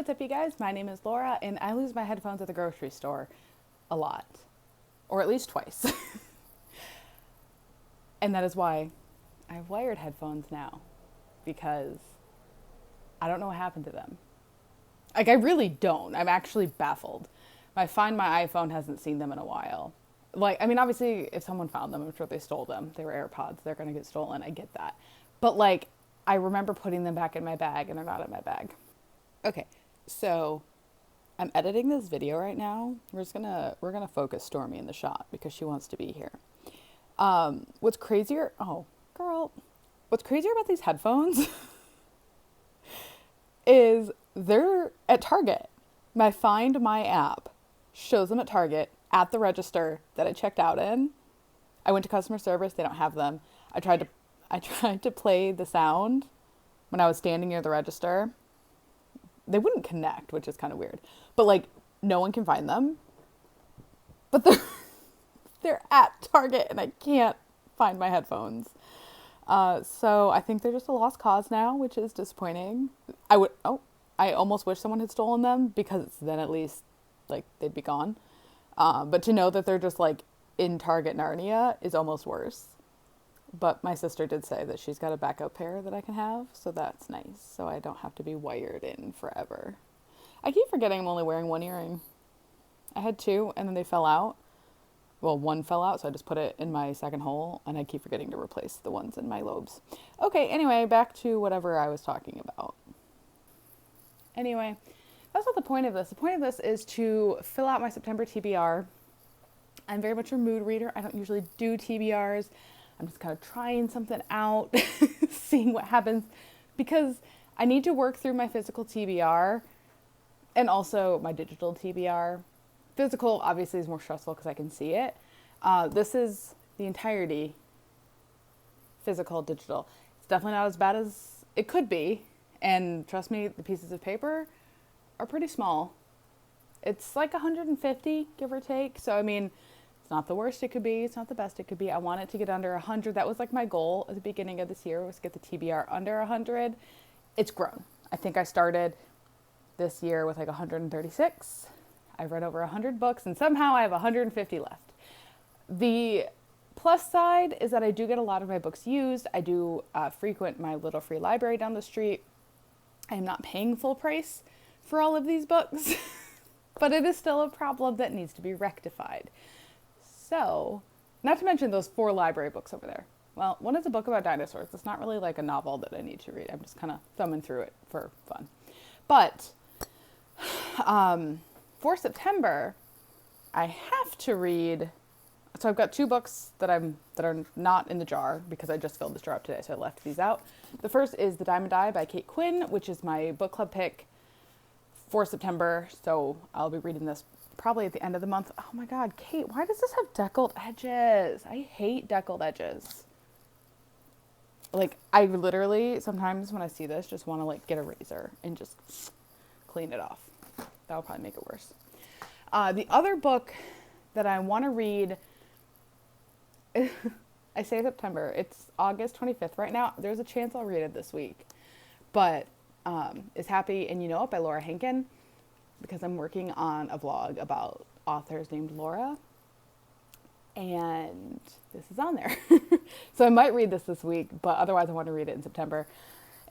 what's up, you guys? My name is Laura, and I lose my headphones at the grocery store a lot, or at least twice. And that is why I have wired headphones now, because I don't know what happened to them. Like, I really don't. I'm actually baffled. I find my iPhone hasn't seen them in a while. Like, I mean, obviously, if someone found them, I'm sure they stole them. They were AirPods. They're going to get stolen. I get that. But, like, I remember putting them back in my bag, and they're not in my bag. Okay, so I'm editing this video right now. We're gonna focus Stormy in the shot because she wants to be here. What's crazier about these headphones is they're at Target. My Find My app shows them at Target at the register that I checked out in. I went to customer service, they don't have them. I tried to play the sound when I was standing near the register. They wouldn't connect, which is kind of weird. But, like, no one can find them. But they're at Target, and I can't find my headphones. So I think they're just a lost cause now, which is disappointing. I almost wish someone had stolen them, because then at least, like, they'd be gone. But to know that they're just, like, in Target Narnia is almost worse. But my sister did say that she's got a backup pair that I can have, so that's nice. So I don't have to be wired in forever. I keep forgetting I'm only wearing one earring. I had two, and then they fell out. Well, one fell out, so I just put it in my second hole, and I keep forgetting to replace the ones in my lobes. Okay, anyway, back to whatever I was talking about. Anyway, that's not the point of this. The point of this is to fill out my September TBR. I'm very much a mood reader. I don't usually do TBRs. I'm just kind of trying something out, seeing what happens, because I need to work through my physical TBR and also my digital TBR. Physical, obviously, is more stressful because I can see it. This is the entirety physical, digital. It's definitely not as bad as it could be. And trust me, the pieces of paper are pretty small. It's like 150, give or take. So, I mean, it's not the worst it could be. It's not the best it could be. I want it to get under 100. That was like my goal at the beginning of this year, was to get the TBR under 100. It's grown. I think I started this year with like 136. I've read over 100 books, and somehow I have 150 left. The plus side is that I do get a lot of my books used. I do frequent my little free library down the street. I am not paying full price for all of these books, but it is still a problem that needs to be rectified. So, not to mention those 4 library books over there. Well, one is a book about dinosaurs. It's not really like a novel that I need to read. I'm just kind of thumbing through it for fun. But for September, I have to read. So I've got 2 books that are not in the jar because I just filled this jar up today, so I left these out. The first is The Dime and Die by Kate Quinn, which is my book club pick for September. So I'll be reading this probably at the end of the month. Oh my God, Kate, why does this have deckled edges? I hate deckled edges. Like, I literally, sometimes when I see this, just want to, like, get a razor and just clean it off. That would probably make it worse. The other book that I want to read, I say September, it's August 25th right now. There's a chance I'll read it this week. But is Happy and You Know It by Laura Hankin, because I'm working on a vlog about authors named Laura, and this is on there. So I might read this week, but otherwise I want to read it in September.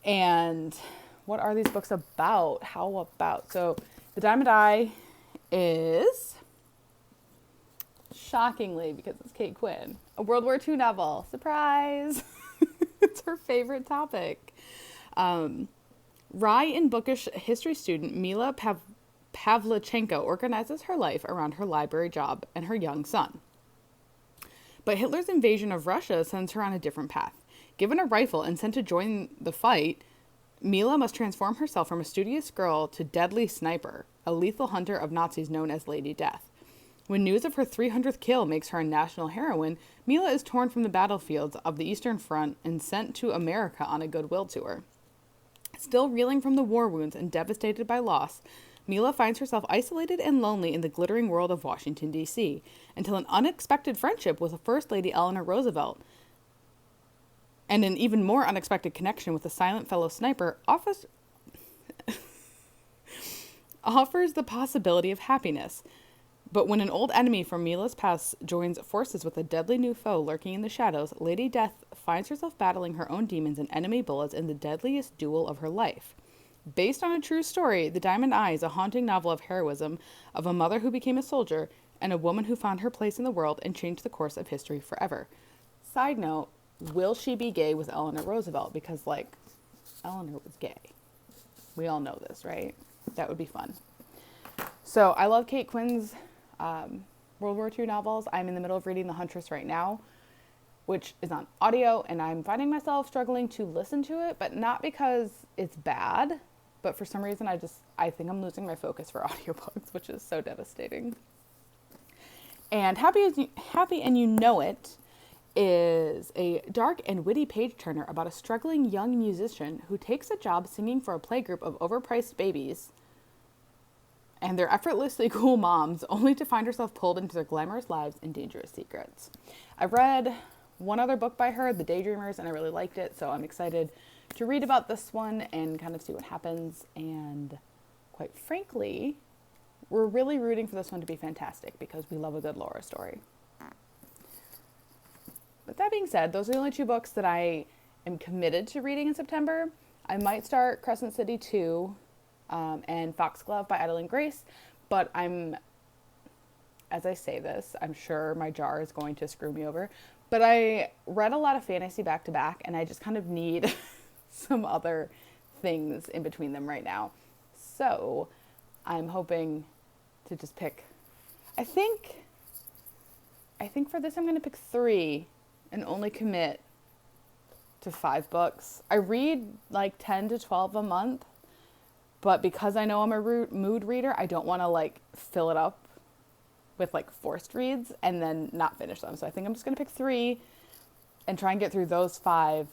And what are these books about? How about? So The Dime and Die is, shockingly, because it's Kate Quinn, a World War II novel. Surprise! It's her favorite topic. Wry and bookish history student Mila Pavlichenko organizes her life around her library job and her young son. But Hitler's invasion of Russia sends her on a different path. Given a rifle and sent to join the fight, Mila must transform herself from a studious girl to deadly sniper, a lethal hunter of Nazis known as Lady Death. When news of her 300th kill makes her a national heroine, Mila is torn from the battlefields of the Eastern Front and sent to America on a goodwill tour. Still reeling from the war wounds and devastated by loss, Mila finds herself isolated and lonely in the glittering world of Washington, D.C., until an unexpected friendship with First Lady Eleanor Roosevelt and an even more unexpected connection with a silent fellow sniper offers the possibility of happiness. But when an old enemy from Mila's past joins forces with a deadly new foe lurking in the shadows, Lady Death finds herself battling her own demons and enemy bullets in the deadliest duel of her life. Based on a true story, The Diamond Eye is a haunting novel of heroism of a mother who became a soldier and a woman who found her place in the world and changed the course of history forever. Side note, will she be gay with Eleanor Roosevelt? Because, like, Eleanor was gay. We all know this, right? That would be fun. So I love Kate Quinn's World War II novels. I'm in the middle of reading The Huntress right now, which is on audio, and I'm finding myself struggling to listen to it, but not because it's bad, but for some reason I think I'm losing my focus for audiobooks, which is so devastating. And Happy and You Know It is a dark and witty page-turner about a struggling young musician who takes a job singing for a playgroup of overpriced babies and their effortlessly cool moms, only to find herself pulled into their glamorous lives and dangerous secrets. I read one other book by her, The Daydreamers, and I really liked it, so I'm excited to read about this one and kind of see what happens. And quite frankly, we're really rooting for this one to be fantastic because we love a good Laura story. But that being said, those are the only two books that I am committed to reading in September. I might start Crescent City 2 and Foxglove by Adeline Grace, but as I say this, I'm sure my jar is going to screw me over, but I read a lot of fantasy back to back, and I just kind of need some other things in between them right now. So I'm hoping to just pick, I think for this I'm going to pick 3 and only commit to 5 books. I read like 10 to 12 a month, but because I know I'm a mood reader, I don't want to like fill it up with like forced reads and then not finish them. So I think I'm just going to pick 3 and try and get through those 5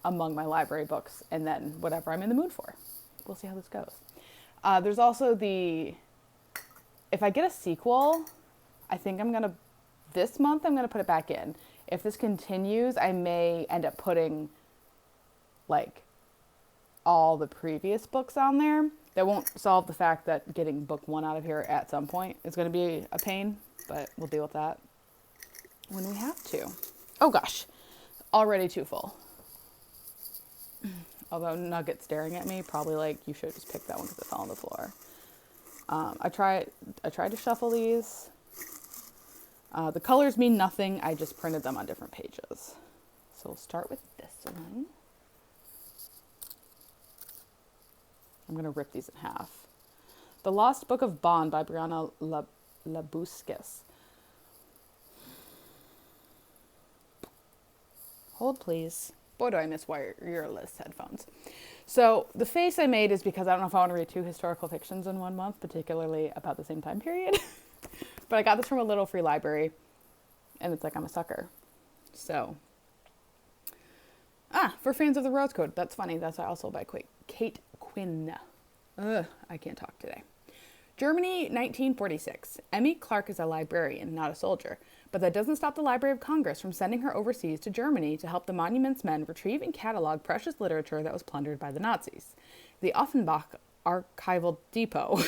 among my library books, and then whatever I'm in the mood for. We'll see how this goes. There's also if I get a sequel, I think this month I'm going to put it back in. If this continues, I may end up putting like all the previous books on there. That won't solve the fact that getting book 1 out of here at some point is going to be a pain, but we'll deal with that when we have to. Oh gosh, already too full. Although Nugget's staring at me, probably like, you should just pick that one because it fell on the floor. I tried to shuffle these. The colors mean nothing. I just printed them on different pages. So we'll start with this one. I'm going to rip these in half. The Lost Book of Bond by Brianna Labuskis. Hold, please. Boy, do I miss wireless headphones. So the face I made is because I don't know if I want to read 2 historical fictions in 1 month, particularly about the same time period. But I got this from a little free library, and it's like I'm a sucker. So, for fans of the Rose Code, that's funny. That's also by Kate Quinn. I can't talk today. Germany, 1946. Emmy Clark is a librarian, not a soldier. But that doesn't stop the Library of Congress from sending her overseas to Germany to help the Monuments Men retrieve and catalog precious literature that was plundered by the Nazis. The Offenbach Archival Depot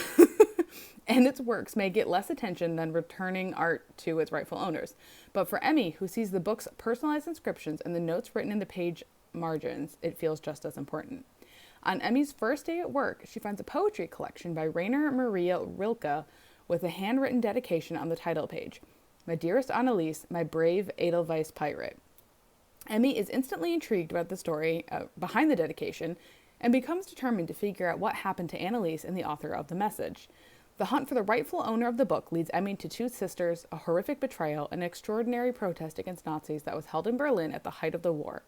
and its works may get less attention than returning art to its rightful owners. But for Emmy, who sees the book's personalized inscriptions and the notes written in the page margins, it feels just as important. On Emmy's first day at work, she finds a poetry collection by Rainer Maria Rilke with a handwritten dedication on the title page. My dearest Anneliese, my brave Edelweiss pirate. Emmy is instantly intrigued about the story behind the dedication and becomes determined to figure out what happened to Anneliese and the author of the message. The hunt for the rightful owner of the book leads Emmy to 2 sisters, a horrific betrayal, and an extraordinary protest against Nazis that was held in Berlin at the height of the war.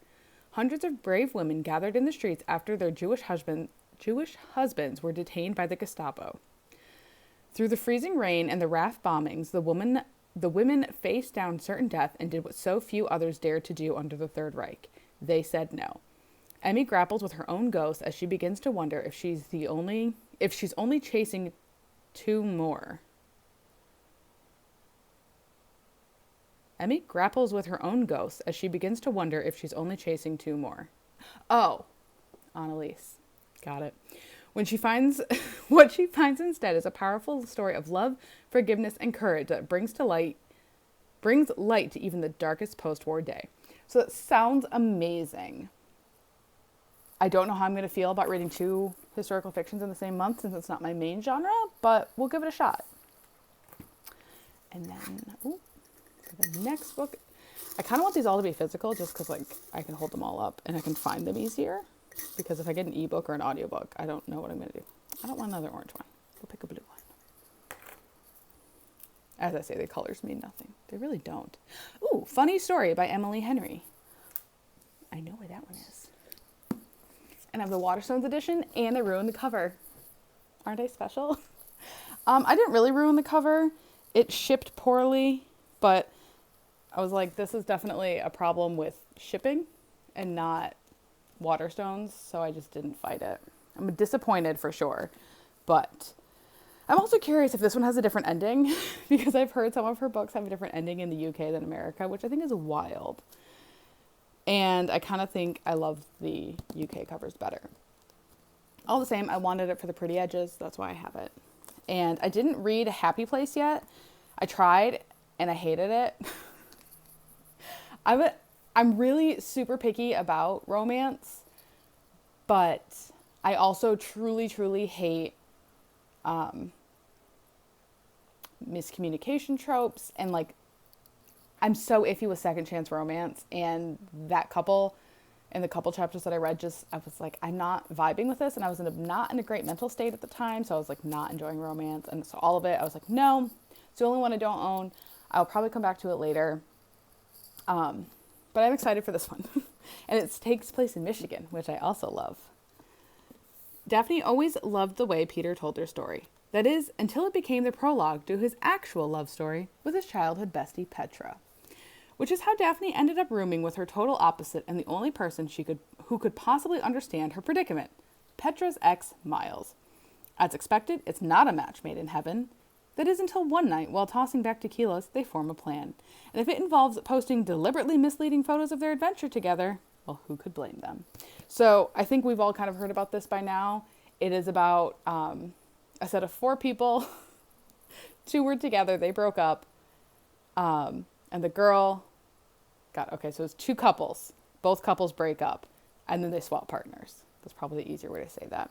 Hundreds of brave women gathered in the streets after their Jewish husbands were detained by the Gestapo. Through the freezing rain and the RAF bombings, the women faced down certain death and did what so few others dared to do under the Third Reich. They said no. Emmy grapples with her own ghost as she begins to wonder if she's only chasing 2 more. Emmy grapples with her own ghost as she begins to wonder if she's only chasing 2 more. Oh, Anneliese. Got it. When she finds what she finds instead is a powerful story of love, forgiveness, and courage that brings light to even the darkest post-war day. So that sounds amazing. I don't know how I'm going to feel about reading 2 historical fictions in the same month since it's not my main genre, but we'll give it a shot. And then, the next book, I kind of want these all to be physical just because, like, I can hold them all up and I can find them easier. Because if I get an ebook or an audiobook, I don't know what I'm going to do. I don't want another orange one. We'll pick a blue one. As I say, the colors mean nothing. They really don't. Ooh, Funny Story by Emily Henry. I know where that one is. And I have the Waterstones edition, and I ruined the cover. Aren't I special? I didn't really ruin the cover. It shipped poorly, but I was like, this is definitely a problem with shipping and not Waterstones, so I just didn't fight it. I'm disappointed for sure, but I'm also curious if this one has a different ending because I've heard some of her books have a different ending in the UK than America, which I think is wild. And I kind of think I love the UK covers better. All the same, I wanted it for the pretty edges. That's why I have it. And I didn't read Happy Place yet. I tried and I hated it. I'm really super picky about romance, but I also truly, truly hate miscommunication tropes, and like I'm so iffy with second chance romance, and that couple in the couple chapters that I read, I was like, I'm not vibing with this, and I was not in a great mental state at the time, so I was like not enjoying romance, and so all of it I was like, no, it's the only one I don't own. I'll probably come back to it later, but I'm excited for this one. And it takes place in Michigan, which I also love. Daphne always loved the way Peter told her story. That is, until it became the prologue to his actual love story with his childhood bestie, Petra. Which is how Daphne ended up rooming with her total opposite and the only person who could possibly understand her predicament, Petra's ex, Miles. As expected, it's not a match made in heaven. That is until one night, while tossing back tequilas, they form a plan. And if it involves posting deliberately misleading photos of their adventure together, well, who could blame them? So I think we've all kind of heard about this by now. It is about a set of 4 people. 2 were together, they broke up. And the girl, so it's 2 couples. Both couples break up, and then they swap partners. That's probably the easier way to say that.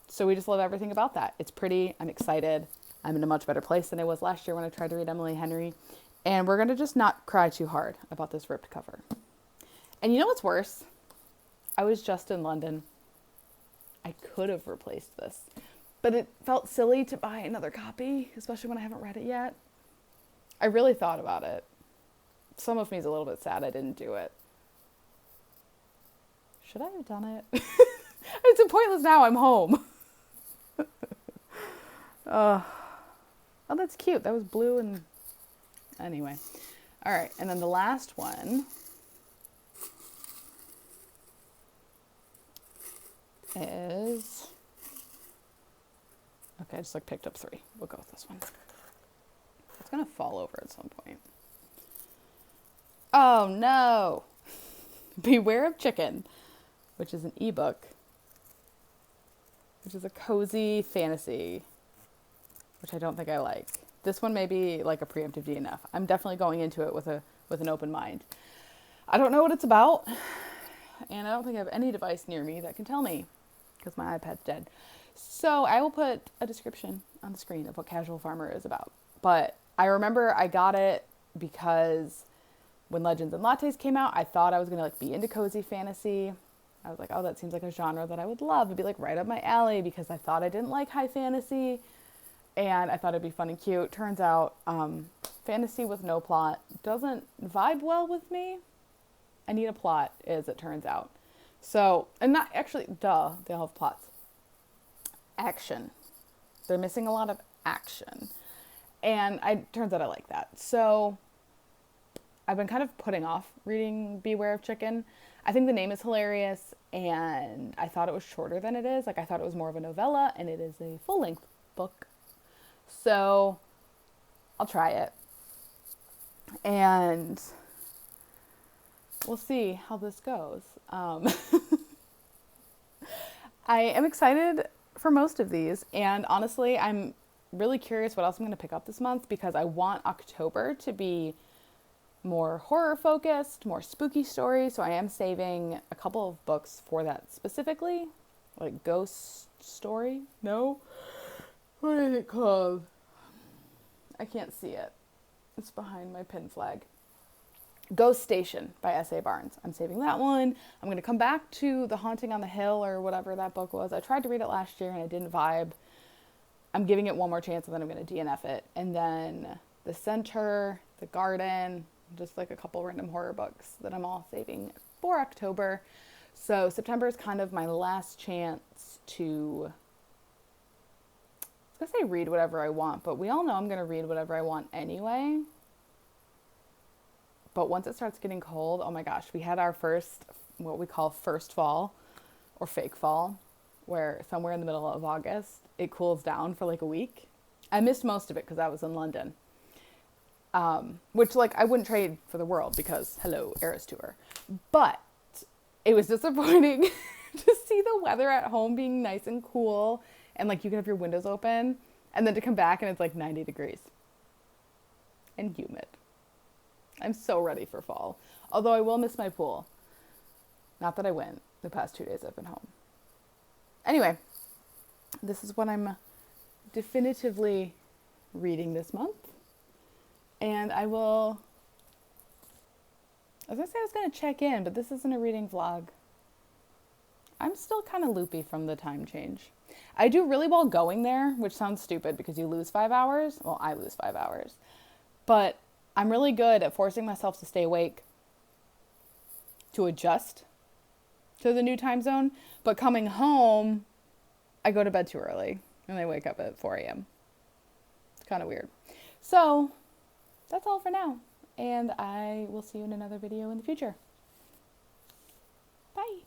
So we just love everything about that. It's pretty. I'm excited. I'm in a much better place than I was last year when I tried to read Emily Henry. And we're going to just not cry too hard about this ripped cover. And you know what's worse? I was just in London. I could have replaced this. But it felt silly to buy another copy, especially when I haven't read it yet. I really thought about it. Some of me is a little bit sad I didn't do it. Should I have done it? It's pointless now. I'm home. Oh, that's cute. That was blue and... Anyway. All right. And then the last one is... Okay, I just picked up 3. We'll go with this one. It's going to fall over at some point. Oh, no. Beware of Chicken, which is an ebook, which is a cozy fantasy, which I don't think I like. This one may be like a preemptive DNF. I'm definitely going into it with an open mind. I don't know what it's about, and I don't think I have any device near me that can tell me, because my iPad's dead. So I will put a description on the screen of what Casual Farmer is about. But I remember I got it because when Legends and Lattes came out, I thought I was going to be into cozy fantasy. I was like, oh, that seems like a genre that I would love. It'd be right up my alley because I thought I didn't like high fantasy. And I thought it'd be fun and cute. Turns out fantasy with no plot doesn't vibe well with me. I need a plot, as it turns out. So, and not actually, they all have plots. Action. They're missing a lot of action. And turns out I like that. So I've been kind of putting off reading Beware of Chicken. I think the name is hilarious, and I thought it was shorter than it is. I thought it was more of a novella, and it is a full-length book. So I'll try it. And we'll see how this goes. I am excited for most of these, and honestly, I'm really curious what else I'm going to pick up this month because I want October to be more horror focused, more spooky stories. So I am saving a couple of books for that specifically, like Ghost Story. No, what is it called? I can't see it. It's behind my pin flag. Ghost Station by S.A. Barnes. I'm saving that one. I'm going to come back to The Haunting on the Hill or whatever that book was. I tried to read it last year and I didn't vibe. I'm giving it one more chance and then I'm going to DNF it. And then The Center, The Garden, just like a couple random horror books that I'm all saving for October. So September is kind of my last chance to, I was going to say read whatever I want, but we all know I'm going to read whatever I want anyway. But once it starts getting cold, oh my gosh, we had our first, what we call first fall or fake fall, where somewhere in the middle of August, it cools down for like a week. I missed most of it because I was in London, which like I wouldn't trade for the world because hello, Eras Tour. But it was disappointing to see the weather at home being nice and cool and like you can have your windows open and then to come back and it's like 90 degrees and humid. I'm so ready for fall. Although I will miss my pool. Not that I went the past 2 days I've been home. Anyway, this is what I'm definitively reading this month. And I was going to say I was going to check in, but this isn't a reading vlog. I'm still kind of loopy from the time change. I do really well going there, which sounds stupid because you lose 5 hours. Well, I lose 5 hours. But I'm really good at forcing myself to stay awake to adjust to the new time zone. But coming home, I go to bed too early and I wake up at 4 a.m. It's kind of weird. So that's all for now. And I will see you in another video in the future. Bye.